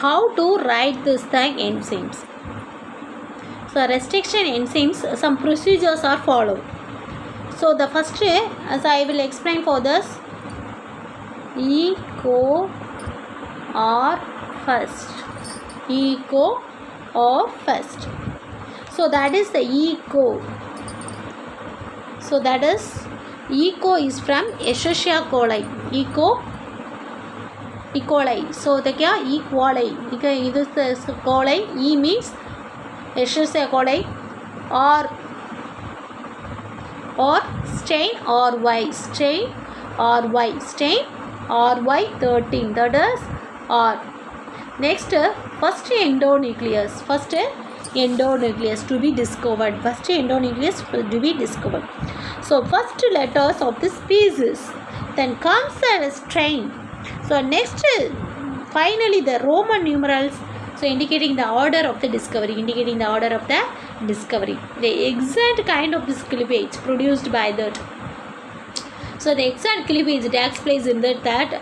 how to write this the enzymes. So restriction enzymes, some procedures are followed. So the first, as I will explain for this, eco or first. Eco or first. So that is the eco. So that is eco is from Escherichia coli. E. coli. So the kya E. coli. This is coli. E means Escherichia coli or strain or Y. Strain or Y. Strain or Y13. That is R. Next, first endonucleus. First endonucleus to be discovered. First endonucleus to be discovered. So first letters of the species. Then comes the strain. So next, finally the Roman numerals. So indicating the order of the discovery. Indicating the order of the discovery. The exact kind of this cleavage produced by that. So the exact cleavage takes place in that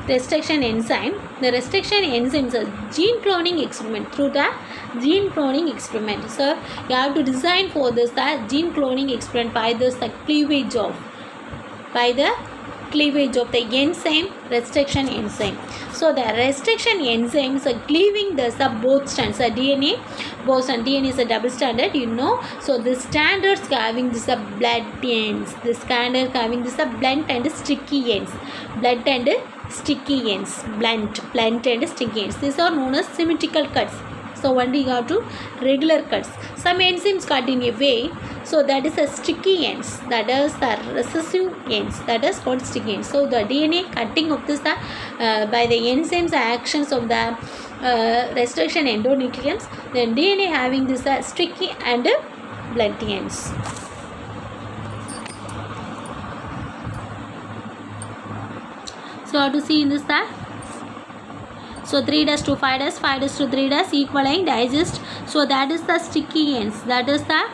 restriction enzyme. The restriction enzyme is a gene cloning experiment. Through the gene cloning experiment. So you have to design for this the gene cloning experiment by this the cleavage of the enzyme, restriction enzyme. So the restriction enzymes are cleaving the both strands. So DNA, both and DNA is a double stranded, you know. So the standards having this blunt ends. The standard having this blunt and sticky ends. Blunt and sticky ends. Blunt and sticky ends. These are known as symmetrical cuts. So only you have to regular cuts. Some enzymes cut in a way. So that is a sticky ends. That is the recessive ends. That is called sticky ends. So the DNA cutting of this by the enzymes actions of the restriction endonucleons. Then DNA having this sticky and blunt ends. So how to see in this that. So 3' to 5', 5' to 3' equaling digest. So that is the sticky ends. That is the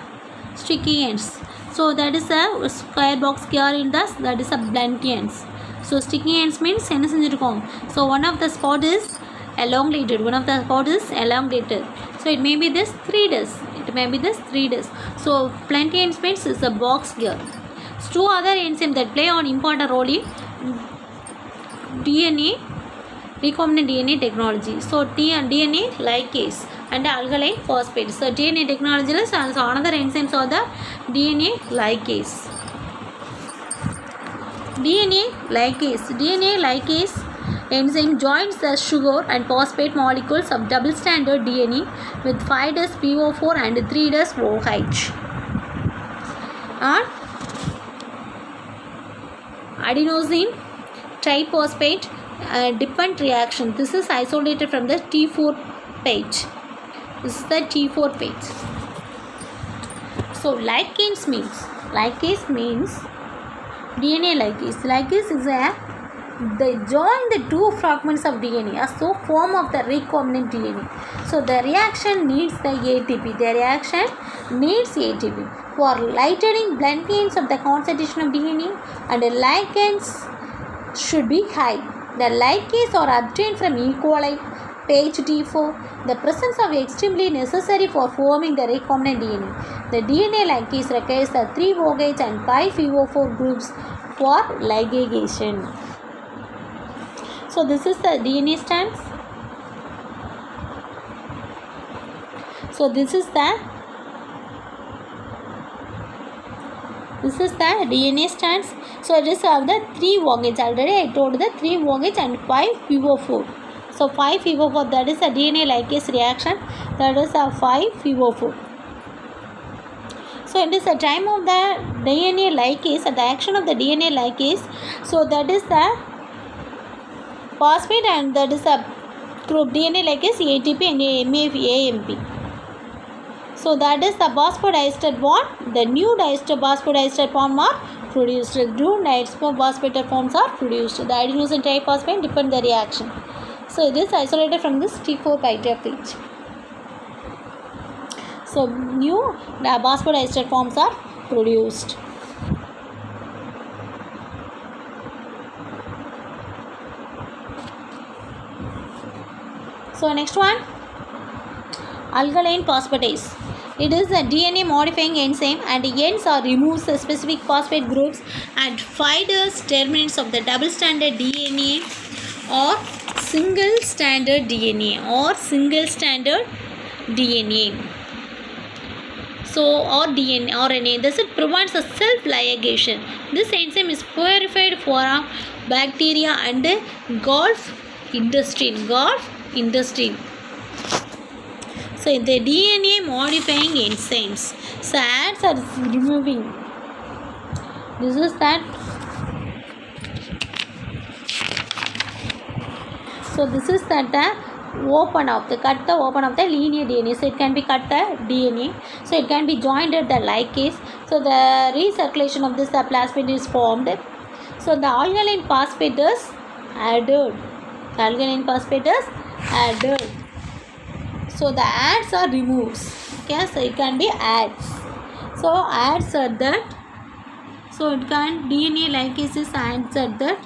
sticky ends. So that is a square box here in this. That is a blunt ends. So sticky ends means so one of the spot is elongated. One of the spot is elongated. So it may be this 3'. It may be this 3'. So blunt ends means is a box here. So two other enzymes that play an important role in DNA. Recombinant DNA technology. So DNA ligase and alkaline phosphate. So DNA technology is also another enzymes are the DNA ligase. DNA ligase enzyme joins the sugar and phosphate molecules of double stranded DNA with 5' PO4 and 3' OH. And adenosine triphosphate dependent reaction. This is isolated from the T4 page. This is the T4 page. So ligase means DNA ligase. Ligase is they join the two fragments of DNA so form of the recombinant DNA. So the reaction needs the ATP. The reaction needs ATP for lightening blunt ends of the concentration of DNA, and the ligands should be high. The ligase are obtained from E. coli, page T4. The presence of extremely necessary for forming the recombinant DNA. The DNA ligase requires the 3 OH and 5 PO4 groups for ligation. So this is the DNA strands. So this is the DNA strands. So it is of the 3 OH. Already I told the 3 OH and 5 PO4. So 5 PO4, that is a DNA ligase reaction. That is a 5 PO4. So it is the time of the DNA ligase, the action of the DNA ligase. So that is the phosphate and that is a group DNA ligase ATP and AMP. So that is the phosphodiester bond. The new phosphodiester form are produced. The new phosphodiester forms are produced. The adenosine triphosphate depend the reaction. So it is isolated from this T4 page. So new phosphodiester forms are produced. So next one, alkaline phosphatase. It is a DNA modifying enzyme and ends or removes the specific phosphate groups and fibers terminants of the double stranded DNA or single stranded DNA So or DNA RNA. Thus it prevents a self ligation. This enzyme is purified for bacteria and Golgi intestine. So the DNA modifying enzymes. So ads are removing. This is that. So this is that open of the linear DNA. So it can be cut the DNA. So it can be joined at the ligase. So the recirculation of this plasmid is formed. So the alkaline phosphate is added. So the ads are removed. Okay, so it can be ads. So ads are that. So it can DNA ligases adds at that.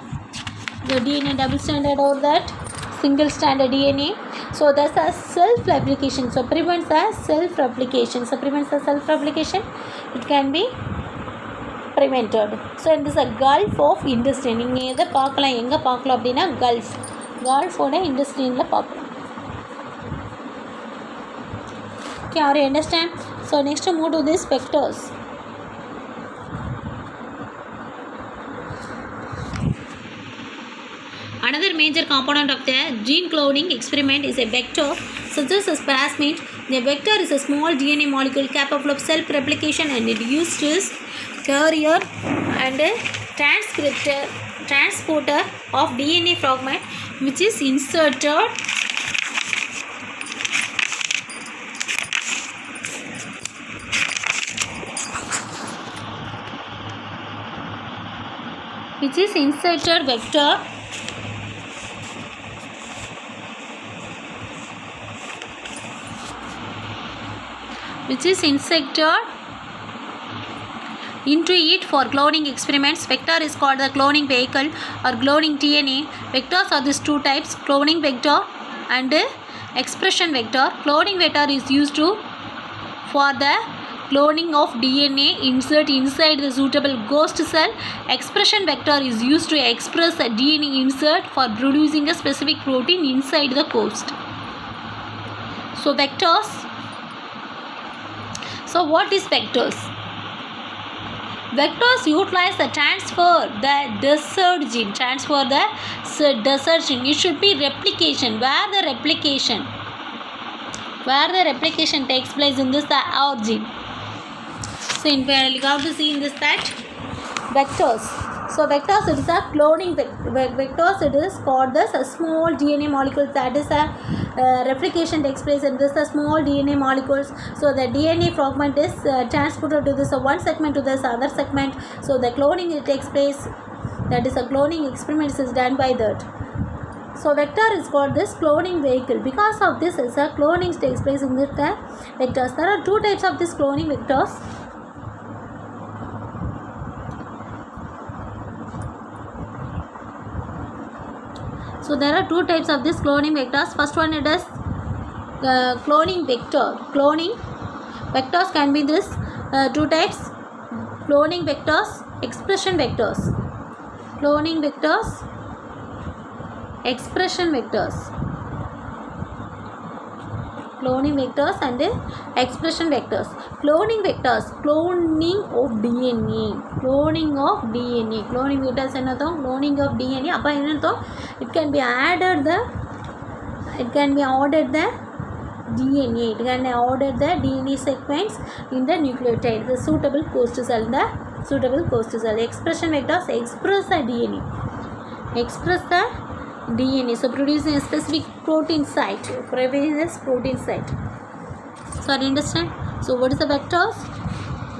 The DNA double stranded or that single stranded DNA. So that's a self replication. So prevents the self replication. It can be prevented. So in this a gulf of intestine. இங்கே எதை பார்க்கலாம் எங்கே பார்க்கலாம் அப்படின்னா கல்ஃபோட இண்டஸ்ட்ரீனில் பார்க்கலாம். Okay, are you understand? So next move to this vectors. Another major component of the gene cloning experiment is a vector such as a plasmid. The vector is a small DNA molecule capable of self-replication and it used as carrier and a transporter of DNA fragment which is inserted vector which is inserted into it for cloning experiments. Vector is called the cloning vehicle or cloning DNA. Vectors are these two types, cloning vector and expression vector. Cloning vector is used for the cloning of DNA insert inside the suitable ghost cell. Expression vector is used to express a DNA insert for producing a specific protein inside the ghost. So vectors. So what is vectors? Vectors utilize the transfer the desert gene. It should be replication. Where the replication takes place in this our gene. So in parallel, you have to see in this that vectors. So vectors, it is a cloning vectors. It is called this a small DNA molecules. That is a replication takes place in this small DNA molecules. So the DNA fragment is transported to this one segment to this other segment. So the cloning it takes place. That is a cloning experiment is done by that. So vector is called this cloning vehicle. Because of this is a cloning takes place in this vectors. There are two types of this cloning vectors. So there are two types of this cloning vectors. First one it is cloning vector. Cloning vectors can be this two types: cloning vectors, expression vectors. Cloning vectors, expression vectors. Cloning vectors and expression vectors. Cloning vectors, cloning of DNA. Cloning vectors என்னதோ cloning of DNA. அப்போ என்னதோ it can be ordered the DNA sequence in the nucleotide, the suitable host cell. Expression vectors express the DNA. So producing a specific protein site. So understand? So what is the vectors?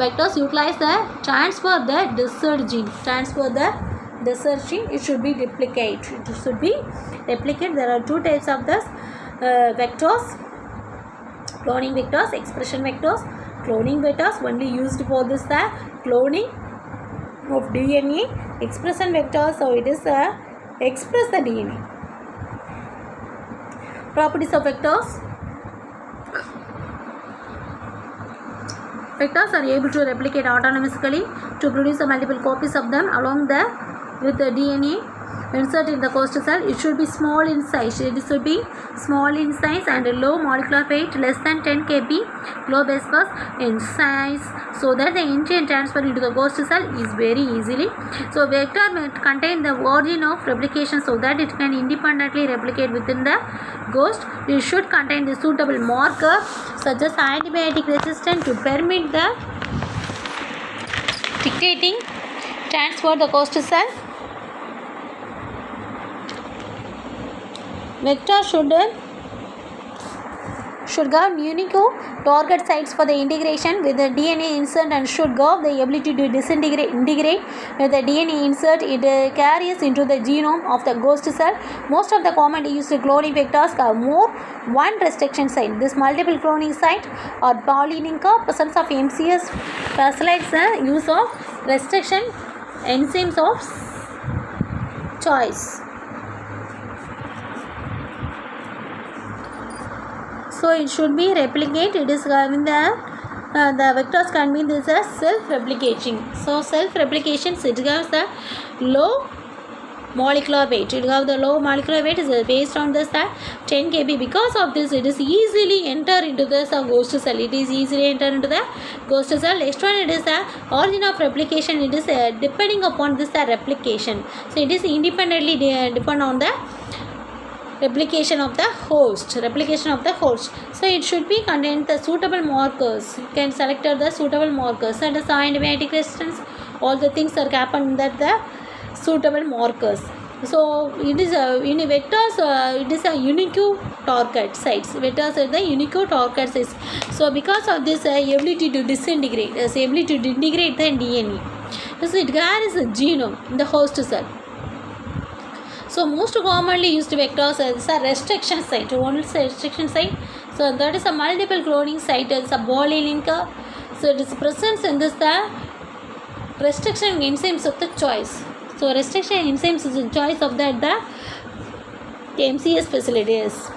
Vectors utilize the transfer the desert gene. It should be replicated. There are two types of this vectors: cloning vectors, expression vectors. Cloning vectors only used for this the cloning of DNA. Expression vectors, so it is express the DNA. Properties of vectors. Vectors are able to replicate autonomously to produce multiple copies of them along with the DNA insert in the host cell. It should be small in size. It should be small in size and low molecular weight, less than 10 kb, low base pair in size, so that the entry and transfer into the host cell is very easily. So vector may contain the origin of replication so that it can independently replicate within the host. It should contain the suitable marker such as antibiotic resistant to permit the dictating transfer the host cell. Vector should have unique target sites for the integration with the DNA insert and should have the ability to integrate with the DNA insert. It carries into the genome of the host cell. Most of the commonly used cloning vectors have more one restriction site. This multiple cloning site or polylinker presence of MCS facilitates the use of restriction enzymes of choice. So it should be replicate. It is having the vectors can be this as self-replicating. So self-replication, it has the low molecular weight. It have the low molecular weight is based on this 10 kb. Because of this, it is easily enter into this host cell. It is easily enter into the host cell. Next one, it is the origin of replication. It is depending upon this replication. So it is independently depend on the replication of the host. So it should be contain the suitable markers. You can select the suitable markers and the antibiotic resistance. All the things are happen that the suitable markers. So it is in vectors. It is a unique target sites. Vectors are the unique target sites. So because of this ability to disintegrate, ability to integrate the DNA. So it carries a genome in the host cell. So most commonly used vectors is a restriction site. One is a restriction site. So that is a multiple cloning site. It's a polylinker. So it is present in this the restriction enzymes of the choice. So restriction enzymes is the choice of that the MCS facilities.